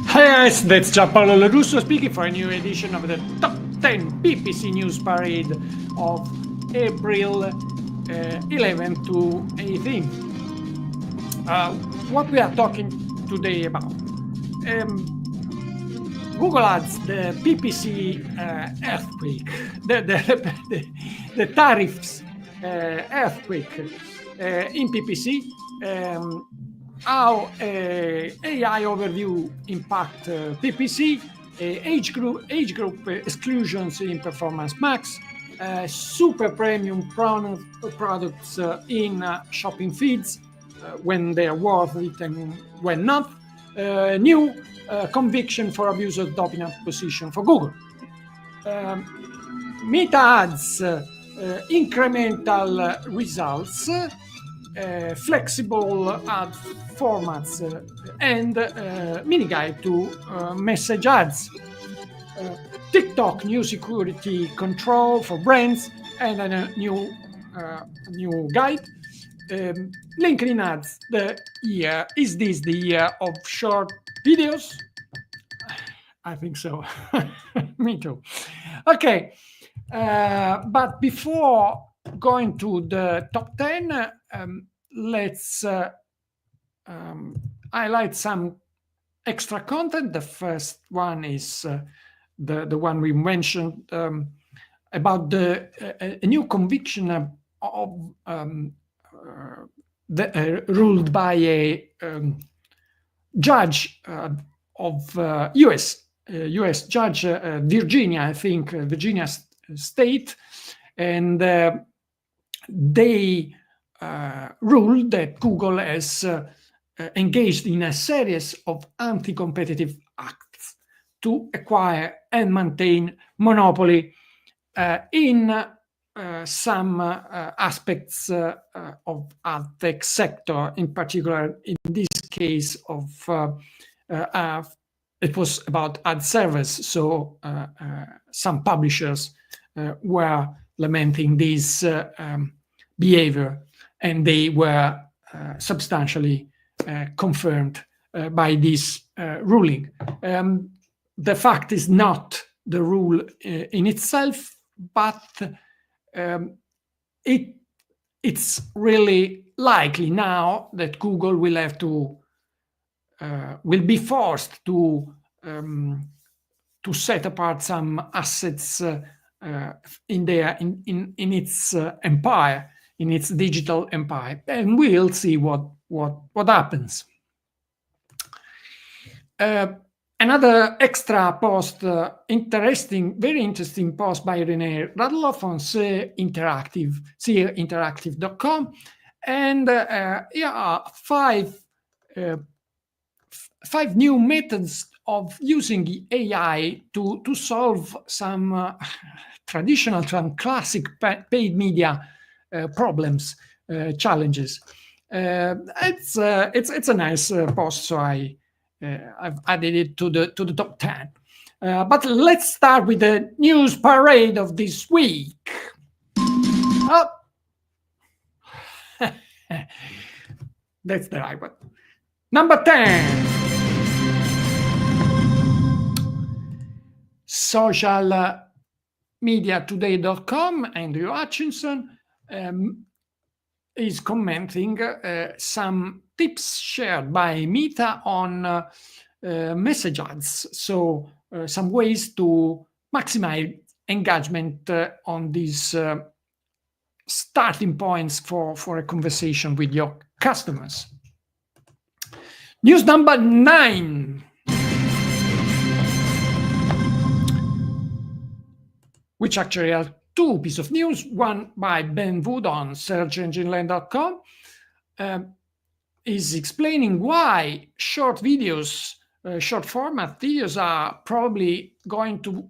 Hi guys, that's Gianpaolo Lorusso speaking for a new edition of the Top 10 PPC News-Parade of April 11 to 18. What we are talking today about? Google Ads, the PPC earthquake, the tariffs earthquake in PPC, how AI overview impact PPC, age group exclusions in Performance Max, super premium products in shopping feeds, when they are worth it and when not, new conviction for abuse of dominant position for Google. Meta ads, incremental results, flexible ad formats, and mini guide to message ads. TikTok new security control for brands and a new guide. LinkedIn ads, is this the year of short videos? I think so. Me too. Okay, but before going to the top 10, let's highlight some extra content. The first one is the one we mentioned about a new conviction of ruled by a judge of US judge, Virginia, I think, Virginia state, and they ruled that Google has engaged in a series of anti-competitive acts to acquire and maintain monopoly in some aspects of ad tech sector, in particular in this case of it was about ad servers. So some publishers were lamenting this behavior, and they were substantially confirmed by this ruling. The fact is not the rule in itself, but it's really likely now that Google will have to will be forced to set apart some assets in its empire, in its digital empire, and we'll see what happens. Another extra post, very interesting post by René Radloff on seerinteractive.com, and here are five new methods of using AI to solve some traditional, some classic paid media problems, challenges. It's a nice post, so I've added it to the top 10. But let's start with the news parade of this week. Oh. That's the right one. Number 10. Socialmediatoday.com, Andrew Hutchinson is commenting some tips shared by Meta on message ads. So some ways to maximize engagement on these starting points for a conversation with your customers. News number 9. Which actually are two pieces of news, one by Ben Wood on searchengineland.com, is explaining why short videos, short format videos are probably going to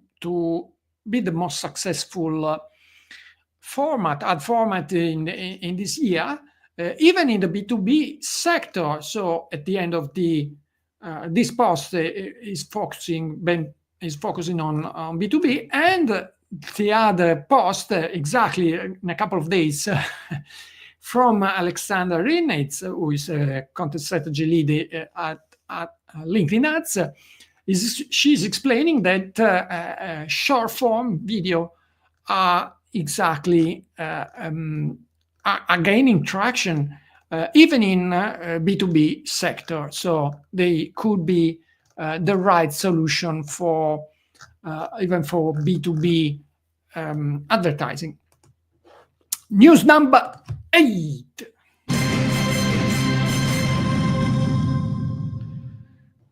be the most successful ad format in this year, even in the B2B sector. So at the end of this post Ben is focusing on B2B, and the other post exactly in a couple of days from Alexander Rinnaitz, who is a content strategy lead at LinkedIn Ads, she's explaining that short form video are exactly are gaining traction even in B2B sector. So they could be the right solution for even for B2B advertising. News number 8.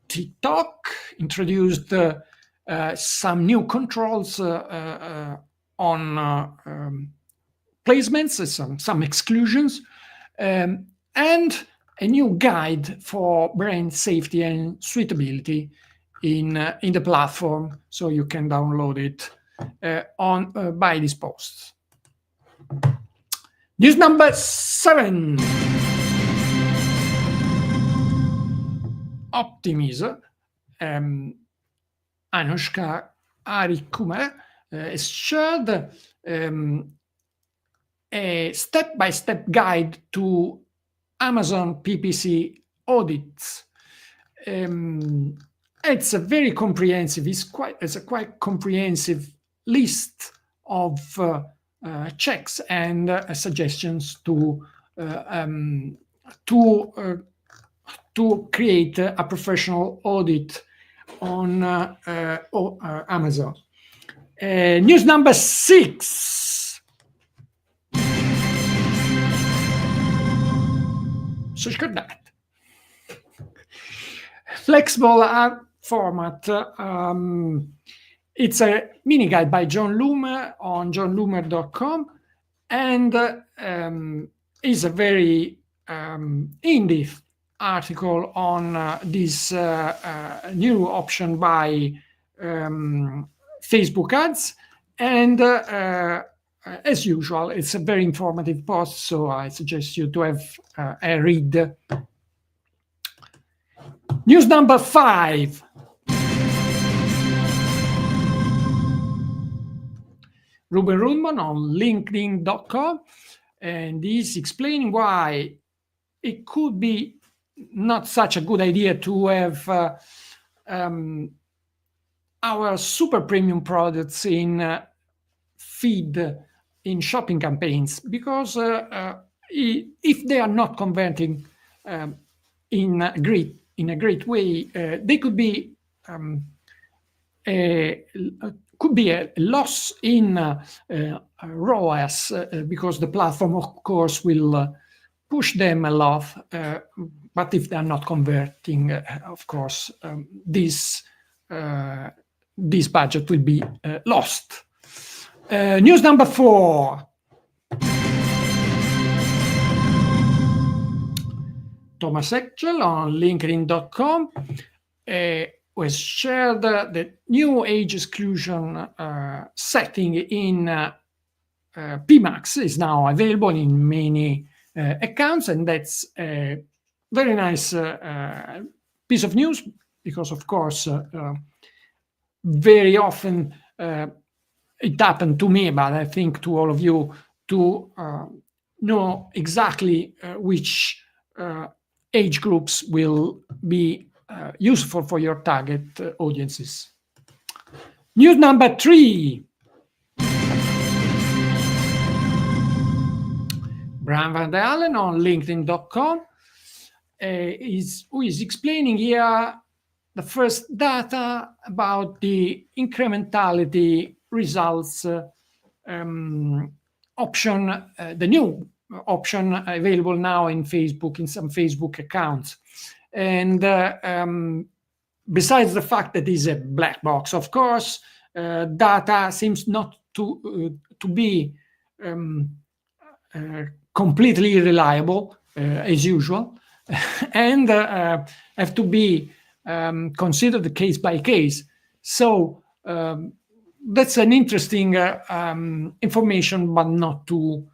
TikTok introduced some new controls on placements, some exclusions, and a new guide for brand safety and suitability in the platform, so you can download it by these posts. News number 7. Optimism. Anushka Arikumar has shared a step-by-step guide to Amazon PPC audits. It's a very comprehensive. It's a quite comprehensive list of checks and suggestions to create a professional audit on Amazon. News number 6. So you got that. Flexible art format. It's a mini guide by John Loomer on johnloomer.com, and is a very in-depth article on this new option by Facebook ads, and as usual, it's a very informative post, so I suggest you to have a read. News number 5. Ruben Rudman on LinkedIn.com, and he's explaining why it could be not such a good idea to have our super premium products in feed in shopping campaigns, because if they are not converting in a great way, they could be a loss in ROAS, because the platform, of course, will push them a lot. But if they are not converting, of course, this budget will be lost. News number 4. Thomas Echel on LinkedIn.com was shared the new age exclusion setting in PMax is now available in many accounts, and that's a very nice piece of news, because, of course, very often it happened to me, but I think to all of you, to know exactly which age groups will be useful for your target audiences. News number 3. Brian Van der Allen on LinkedIn.com who is explaining here the first data about the incrementality results option, the new option available now in Facebook, in some Facebook accounts. And besides the fact that it's a black box, of course, data seems not to be completely reliable, as usual, and have to be considered case by case. So that's an interesting information, but not to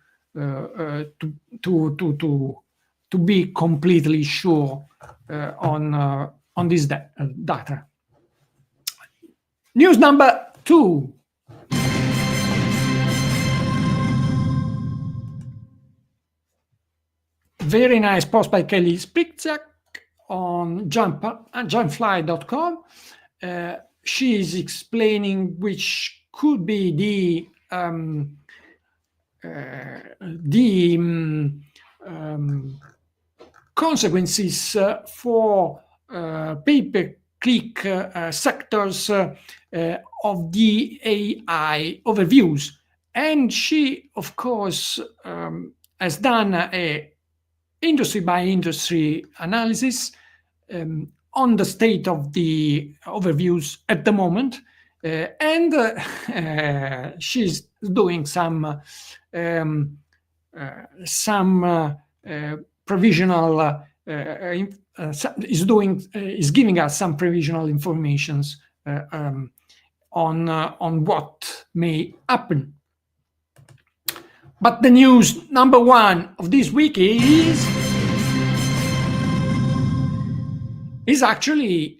be completely sure on this data. News number 2. Very nice post by Kelly Spicziak on Jumpfly.com. she is explaining which could be the consequences for pay-per-click sectors of the AI overviews. And she, of course, has done a industry-by-industry analysis on the state of the overviews at the moment, and she's doing some provisional is giving us some provisional informations on what may happen. But the news number one of this week is actually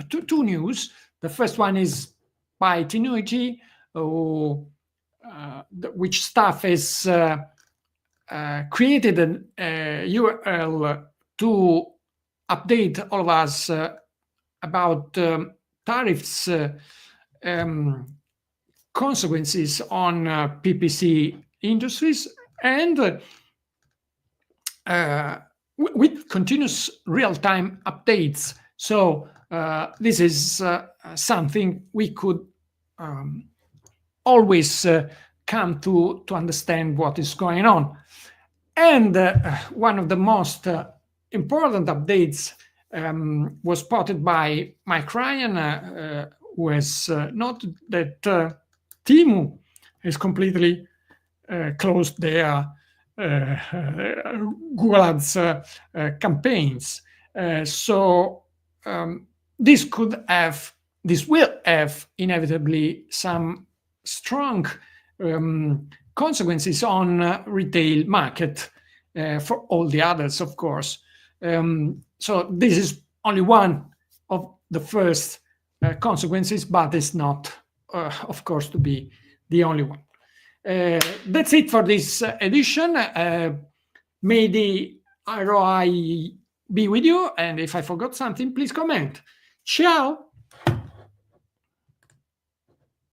two news. The first one is by Tenuity, which staff has created an URL to update all of us about tariffs consequences on PPC industries, and with continuous real-time updates. So this is something we could always come to understand what is going on. And one of the most important updates was spotted by Mike Ryan, who has noted that Temu has completely closed their Google Ads campaigns. So this will have inevitably some strong consequences on retail market for all the others, of course. So this is only one of the first consequences, but it's not, of course, to be the only one. That's it for this edition. May the ROI be with you, and if I forgot something, please comment. Ciao!